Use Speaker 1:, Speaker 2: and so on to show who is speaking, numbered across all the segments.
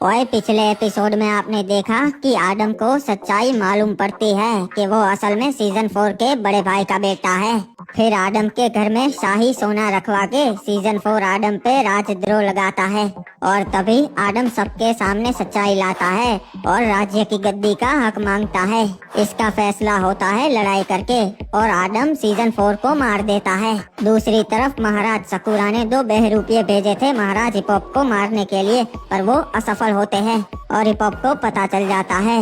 Speaker 1: ओए, पिछले एपिसोड में आपने देखा कि आदम को सच्चाई मालूम पड़ती है कि वो असल में सीजन 4 के बड़े भाई का बेटा है। फिर आदम के घर में शाही सोना रखवा के सीजन 4 आदम पे राजद्रोह लगाता है और तभी आदम सबके सामने सच्चाई लाता है और राज्य की गद्दी का हक मांगता है। इसका फैसला होता है लड़ाई करके और आदम सीजन 4 को मार देता है। दूसरी तरफ महाराज सकूरा ने 2 बहरूपिये भेजे थे महाराज हिपॉप को मारने के लिए, पर वो असफल होते हैं और हिपॉप को पता चल जाता है।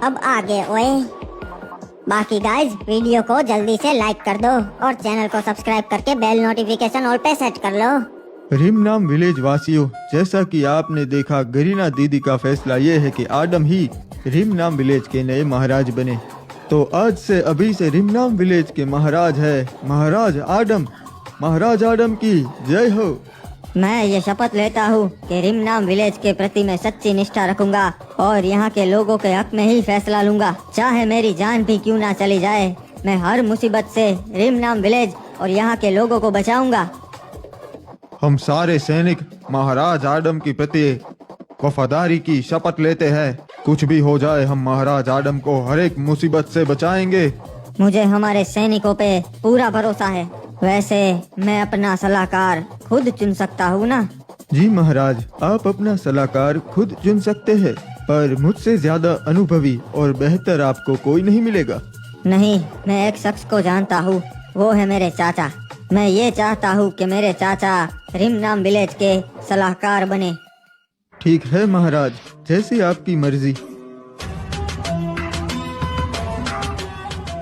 Speaker 1: अब आगे ओए। बाकी गाइज वीडियो को जल्दी से लाइक कर दो और चैनल को सब्सक्राइब करके बेल नोटिफिकेशन ऑल पे सेट कर लो।
Speaker 2: रिमनाम विलेज वासियों, जैसा कि आपने देखा गरीना दीदी का फैसला ये है कि आदम ही रिमनाम विलेज के नए महाराज बने। तो आज से अभी से रिमनाम विलेज के महाराज है महाराज आदम। महाराज आदम की जय हो।
Speaker 3: मैं ये शपथ लेता हूँ कि रिमनाम विलेज के प्रति मैं सच्ची निष्ठा रखूंगा और यहाँ के लोगों के हक में ही फैसला लूंगा, चाहे मेरी जान भी क्यों ना चली जाए। मैं हर मुसीबत से रिमनाम विलेज और यहाँ के लोगों को बचाऊंगा।
Speaker 2: हम सारे सैनिक महाराज आदम के प्रति वफादारी की शपथ लेते हैं। कुछ भी हो जाए हम महाराज आदम को हर एक मुसीबत से बचाएंगे।
Speaker 3: मुझे हमारे सैनिकों पे पूरा भरोसा है। वैसे मैं अपना सलाहकार खुद चुन सकता हूँ ना?
Speaker 2: जी महाराज, आप अपना सलाहकार खुद चुन सकते हैं, पर मुझसे ज्यादा अनुभवी और बेहतर आपको कोई नहीं मिलेगा।
Speaker 3: नहीं, मैं एक शख्स को जानता हूँ, वो है मेरे चाचा। मैं ये चाहता हूँ कि मेरे चाचा रिमनाम विलेज के सलाहकार बने।
Speaker 2: ठीक है महाराज, जैसी आपकी मर्जी।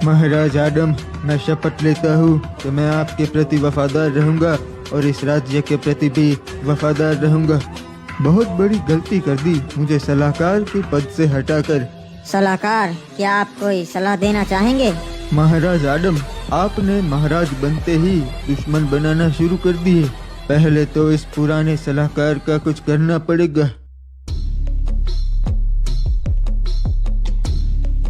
Speaker 2: महाराज आदम, मैं शपथ लेता हूँ कि मैं आपके प्रति वफादार रहूंगा और इस राज्य के प्रति भी वफादार रहूंगा। बहुत बड़ी गलती कर दी मुझे सलाहकार के पद से हटाकर।
Speaker 3: सलाहकार, क्या आप कोई सलाह देना चाहेंगे?
Speaker 2: महाराज आदम, आपने महाराज बनते ही दुश्मन बनाना शुरू कर दिए। पहले तो इस पुराने सलाहकार का कुछ करना पड़ेगा।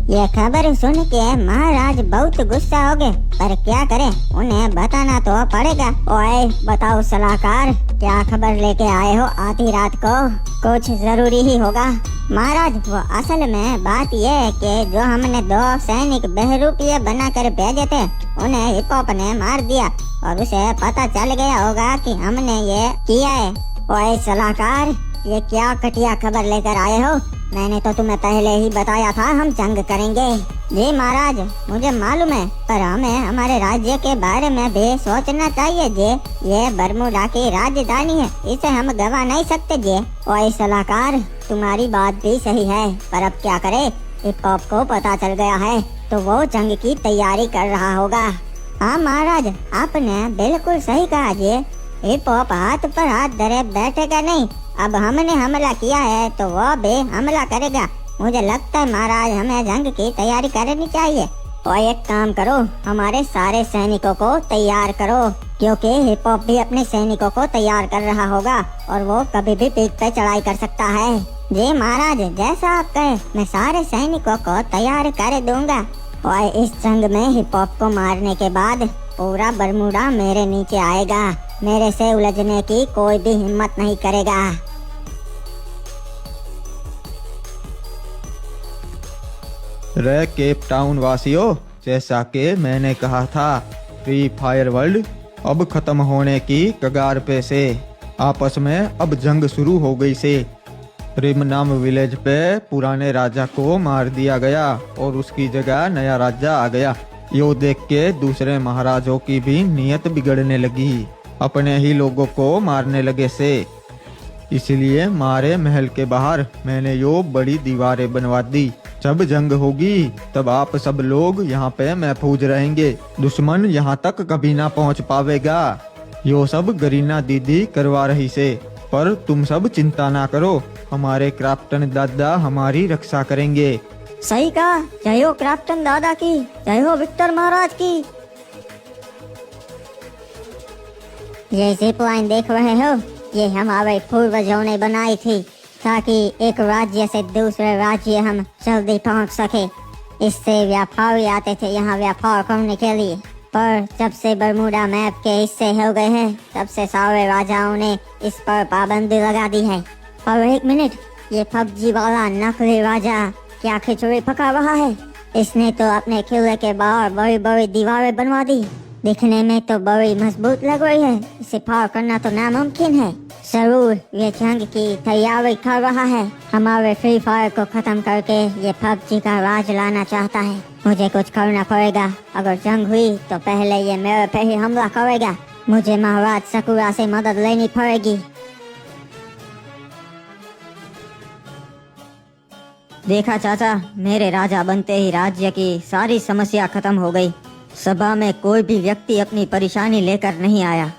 Speaker 1: ये खबर सुन के महाराज बहुत गुस्सा हो गए, पर क्या करें, उन्हें बताना तो पड़ेगा। ओए बताओ सलाहकार, क्या खबर लेके आए हो आधी रात को? कुछ जरूरी ही होगा। महाराज, वो असल में बात ये है कि जो हमने 2 सैनिक बहरूपिये बनाकर भेजे थे, उन्हें हिपॉप ने मार दिया और उसे पता चल गया होगा कि हमने ये किया है। ओए सलाहकार, ये क्या घटिया खबर लेकर आए हो? मैंने तो तुम्हें पहले ही बताया था हम जंग करेंगे। जी महाराज, मुझे मालूम है, पर हमें हमारे राज्य के बारे में भी सोचना चाहिए जी। ये बरमूडा की राजधानी है, इसे हम गवा नहीं सकते जी। ओए सलाहकार, तुम्हारी बात भी सही है, पर अब क्या करे, हिपॉप को पता चल गया है तो वो जंग की तैयारी कर रहा होगा। हाँ महाराज, आपने बिल्कुल सही कहा जी। हिपॉप हाथ पर हाथ धरे बैठेगा नहीं। अब हमने हमला किया है तो वो भी हमला करेगा। मुझे लगता है महाराज, हमें जंग की तैयारी करनी चाहिए। और एक काम करो, हमारे सारे सैनिकों को तैयार करो, क्योंकि हिपॉप भी अपने सैनिकों को तैयार कर रहा होगा और वो कभी भी पीठ पे चढ़ाई कर सकता है। जी महाराज, जैसा आप कहे, मैं सारे सैनिकों को तैयार कर दूंगा। और इस जंग में हिपॉप को मारने के बाद पूरा बरमूडा मेरे नीचे आएगा। मेरे से उलझने की कोई भी हिम्मत नहीं करेगा।
Speaker 2: रे केप टाउन वासियों, जैसा कि मैंने कहा था, फ्री फायर वर्ल्ड अब खत्म होने की कगार पे से। आपस में अब जंग शुरू हो गई से। रिमनाम विलेज पे पुराने राजा को मार दिया गया और उसकी जगह नया राजा आ गया। यो देख के दूसरे महाराजों की भी नीयत बिगड़ने लगी, अपने ही लोगों को मारने लगे से। इसलिए मारे महल के बाहर मैंने यो बड़ी दीवारें बनवा दी। जब जंग होगी तब आप सब लोग यहाँ पे महफूज रहेंगे, दुश्मन यहाँ तक कभी ना पहुँच पावेगा। यो सब गरीना दीदी करवा रही से, पर तुम सब चिंता ना करो, हमारे क्राफ्टन दादा हमारी रक्षा करेंगे।
Speaker 3: सही कहा। जय हो क्राफ्टन दादा की, जय हो विक्टर महाराज की।
Speaker 1: ये जिप लाइन देख रहे हो, ये हमारे पूर्वजों ने बनाई थी ताकि एक राज्य से दूसरे राज्य हम जल्दी पहुंच सके। इससे व्यापारी आते थे यहाँ व्यापार करने के लिए, पर जब से बरमूडा मैप के हिस्से हो गए हैं, तब से सारे राजाओं ने इस पर पाबंदी लगा दी है। और एक मिनट, ये फब्जी वाला नकली राजा क्या खिचड़ी पका रहा है? इसने तो अपने किले के बाहर बड़ी बड़ी दीवारें बनवा दी। दिखने में तो बड़ी मजबूत लग रही है। इसे पार करना तो नामुमकिन है। जरूर ये जंग की तैयारी कर रहा है। हमारे फ्री फायर को खत्म करके ये पबजी का राज लाना चाहता है। मुझे कुछ करना पड़ेगा। अगर जंग हुई तो पहले ये मेरे पे ही हमला करेगा। मुझे महाराज सकुरा से मदद लेनी पड़ेगी।
Speaker 3: देखा चाचा, मेरे राजा बनते ही राज्य की सारी समस्या खत्म हो गई। सभा में कोई भी व्यक्ति अपनी परेशानी लेकर नहीं आया।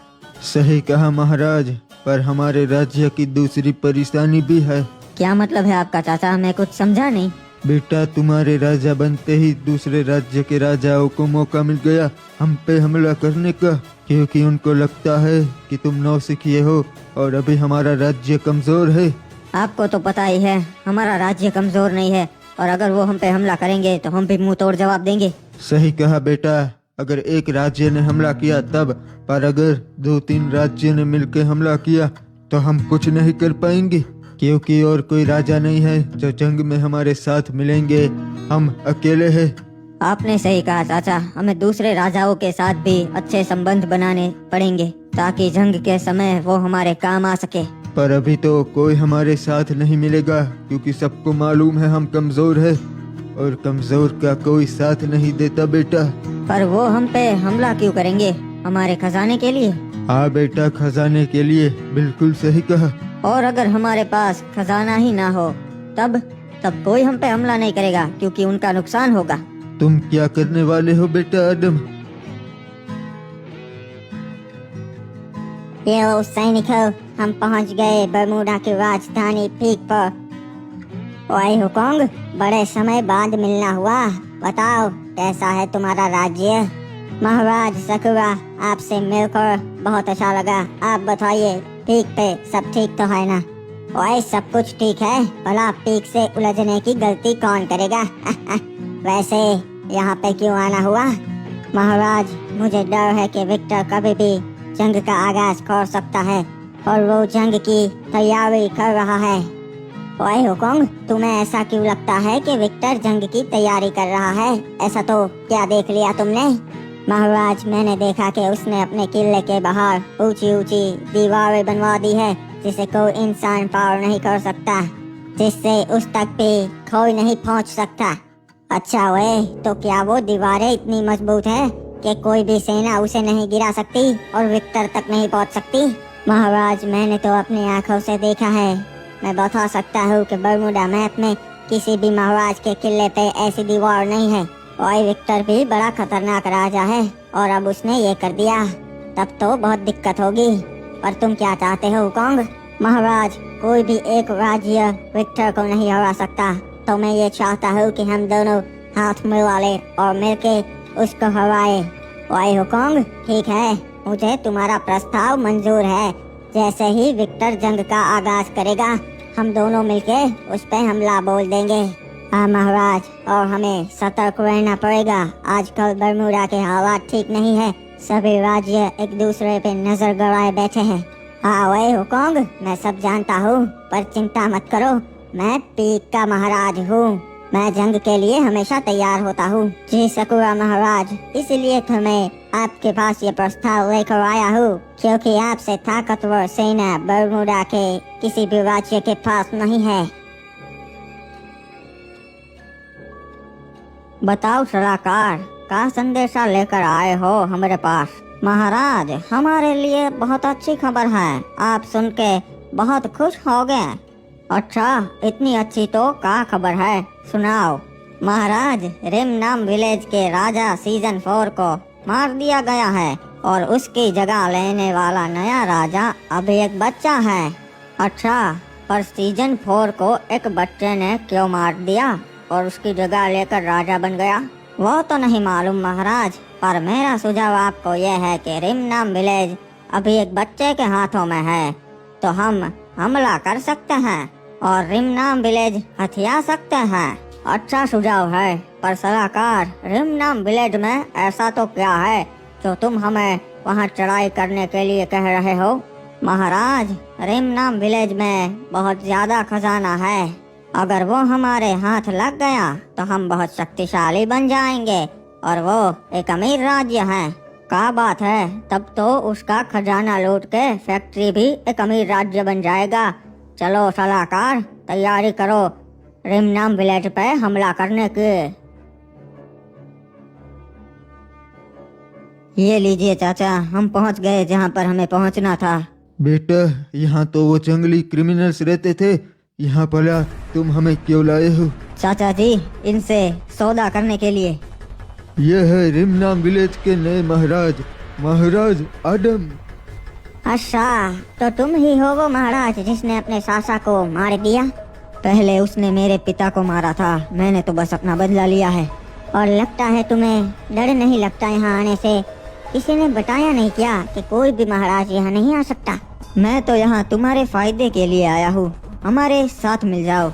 Speaker 2: सही कहा महाराज, पर हमारे राज्य की दूसरी परेशानी भी है।
Speaker 3: क्या मतलब है आपका चाचा? मैं कुछ समझा नहीं।
Speaker 2: बेटा, तुम्हारे राजा बनते ही दूसरे राज्य के राजाओं को मौका मिल गया हम पे हमला करने का, क्योंकि उनको लगता है कि तुम नौसिखिए हो और अभी हमारा राज्य कमजोर है।
Speaker 3: आपको तो पता ही है हमारा राज्य कमजोर नहीं है, और अगर वो हम पे हमला करेंगे तो हम भी मुंह तोड़ जवाब देंगे।
Speaker 2: सही कहा बेटा, अगर एक राज्य ने हमला किया तब, पर अगर 2-3 राज्य ने मिलकर हमला किया तो हम कुछ नहीं कर पाएंगे, क्योंकि और कोई राजा नहीं है जो जंग में हमारे साथ मिलेंगे। हम अकेले हैं।
Speaker 3: आपने सही कहा चाचा, हमें दूसरे राजाओं के साथ भी अच्छे संबंध बनाने पड़ेंगे ताकि जंग के समय वो हमारे काम आ सके।
Speaker 2: पर अभी तो कोई हमारे साथ नहीं मिलेगा, क्योंकि सबको मालूम है हम कमजोर है और कमजोर का कोई साथ नहीं देता बेटा।
Speaker 3: पर वो हम पे हमला क्यों करेंगे? हमारे खजाने के लिए?
Speaker 2: हाँ बेटा, खजाने के लिए। बिल्कुल सही कहा।
Speaker 3: और अगर हमारे पास खजाना ही ना हो तब कोई हम पे हमला नहीं करेगा, क्योंकि उनका नुकसान होगा।
Speaker 2: तुम क्या करने वाले हो बेटा आदम?
Speaker 1: ये लो सैनिकों, हम पहुंच गए बरमूडा की राजधानी पीक पर। ओए हुकोंग, बड़े समय बाद मिलना हुआ। बताओ कैसा है तुम्हारा राज्य? महाराज सकुरा, आपसे मिलकर बहुत अच्छा लगा। आप बताइए पीक पे सब ठीक तो है ना? ओए सब कुछ ठीक है, भला पीक से उलझने की गलती कौन करेगा? वैसे यहाँ पे क्यों आना हुआ? महाराज, मुझे डर है कि विक्टर कभी भी जंग का आगाज कर सकता है और वो जंग की तैयारी कर रहा है। ओए हुकोंग, तुम्हें ऐसा क्यों लगता है कि विक्टर जंग की तैयारी कर रहा है? ऐसा तो क्या देख लिया तुमने? महाराज, मैंने देखा कि उसने अपने किले के बाहर ऊंची ऊंची दीवारें बनवा दी है जिसे कोई इंसान पार नहीं कर सकता, जिससे उस तक भी कोई नहीं पहुंच सकता। अच्छा वे, तो क्या वो दीवारें इतनी मजबूत है कि कोई भी सेना उसे नहीं गिरा सकती और विक्टर तक नहीं पहुंच सकती? महाराज, मैंने तो अपनी आंखों से देखा है। मैं बता सकता हूँ कि बरमूडा मैप में किसी भी महाराज के किले पे ऐसी दीवार नहीं है। और विक्टर भी बड़ा खतरनाक राजा है और अब उसने ये कर दिया, तब तो बहुत दिक्कत होगी। पर तुम क्या चाहते हो हुकोंग? महाराज, कोई भी एक राज्य विक्टर को नहीं हरा सकता, तो मैं ये चाहता हूँ कि हम दोनों हाथ मिला ले और मिलके उसको हराए। ओए हुकोंग, ठीक है, मुझे तुम्हारा प्रस्ताव मंजूर है। जैसे ही विक्टर जंग का आगाज करेगा हम दोनों मिलके उस पे हमला बोल देंगे। हाँ महाराज, और हमें सतर्क रहना पड़ेगा। आजकल बरमूडा के हालात ठीक नहीं है। सभी राज्य एक दूसरे पे नजर गड़ाए बैठे हैं। हाँ ओए हुकोंग, मैं सब जानता हूँ, पर चिंता मत करो, मैं पीक का महाराज हूँ। मैं जंग के लिए हमेशा तैयार होता हूँ। जी सकुरा महाराज, इसीलिए तो मैं आपके पास ये प्रस्ताव लेकर आया हूँ, क्योंकि आपसे ताकतवर सेना बरमूडा के किसी भी राज्य के पास नहीं है।
Speaker 3: बताओ सलाहकार, का संदेशा लेकर आए हो हमारे पास? महाराज, हमारे लिए बहुत अच्छी खबर है। आप सुन के बहुत खुश हो गए। अच्छा, इतनी अच्छी तो क्या खबर है, सुनाओ। महाराज, रिम नाम विलेज के राजा सीजन 4 को मार दिया गया है और उसकी जगह लेने वाला नया राजा अभी एक बच्चा है। अच्छा, पर सीजन 4 को एक बच्चे ने क्यों मार दिया और उसकी जगह लेकर राजा बन गया, वो तो नहीं मालूम महाराज। पर मेरा सुझाव आपको यह है कि रिम नाम विलेज अभी एक बच्चे के हाथों में है, तो हम हमला कर सकते हैं और रिम नाम विलेज हथिया सकते हैं। अच्छा सुझाव है, पर सलाहकार, रिम नाम विलेज में ऐसा तो क्या है जो तुम हमें वहां चढ़ाई करने के लिए कह रहे हो? महाराज, रिम नाम विलेज में बहुत ज्यादा खजाना है। अगर वो हमारे हाथ लग गया तो हम बहुत शक्तिशाली बन जाएंगे और वो एक अमीर राज्य है। क्या बात है, तब तो उसका खजाना लूट के फैक्ट्री भी एक अमीर राज्य बन जाएगा। चलो सलाहकार, तैयारी करो रिम नाम विलेज पे हमला करने की। ये लीजिए चाचा, हम पहुंच गए जहां पर हमें पहुंचना था।
Speaker 2: बेटा, यहाँ तो वो जंगली क्रिमिनल्स रहते थे, यहाँ भला तुम हमें क्यों लाए हो?
Speaker 3: चाचा जी, इनसे सौदा करने के लिए।
Speaker 2: यह है रिमनाम विलेज के नए महाराज, महाराज आदम।
Speaker 1: अच्छा, तो तुम ही हो वो महाराज जिसने अपने सासा को मार दिया?
Speaker 3: पहले उसने मेरे पिता को मारा था, मैंने तो बस अपना बदला लिया है।
Speaker 1: और लगता है तुम्हें डर नहीं लगता यहाँ आने से? किसी ने बताया नहीं क्या कि कोई भी महाराज यहाँ नहीं आ सकता?
Speaker 3: मैं तो यहाँ तुम्हारे फायदे के लिए आया हूँ, हमारे साथ मिल जाओ।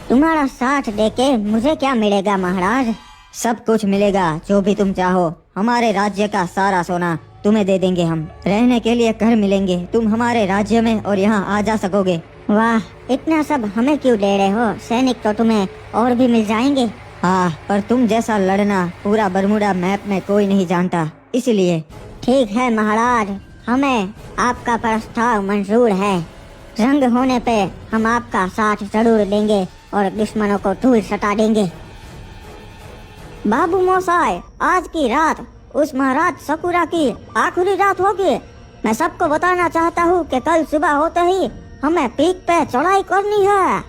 Speaker 1: तुम्हारा साथ देके मुझे क्या मिलेगा महाराज?
Speaker 3: सब कुछ मिलेगा जो भी तुम चाहो। हमारे राज्य का सारा सोना तुम्हें दे देंगे हम। रहने के लिए घर मिलेंगे, तुम हमारे राज्य में और यहाँ आ जा सकोगे।
Speaker 1: वाह, इतना सब हमें क्यों दे रहे हो? सैनिक तो तुम्हें और भी मिल जाएंगे।
Speaker 3: हाँ, पर तुम जैसा लड़ना पूरा बरमुडा मैप में कोई नहीं जानता, इसलिए।
Speaker 1: ठीक है महाराज, हमें आपका प्रस्ताव मंजूर है। जंग होने पे हम आपका साथ जरूर देंगे और दुश्मनों को दूर सटा देंगे। बाबू मोसाई, आज की रात उस महाराज सकुरा की आखिरी रात होगी। मैं सबको बताना चाहता हूँ कि कल सुबह होते ही हमें पीक पे चढ़ाई करनी है।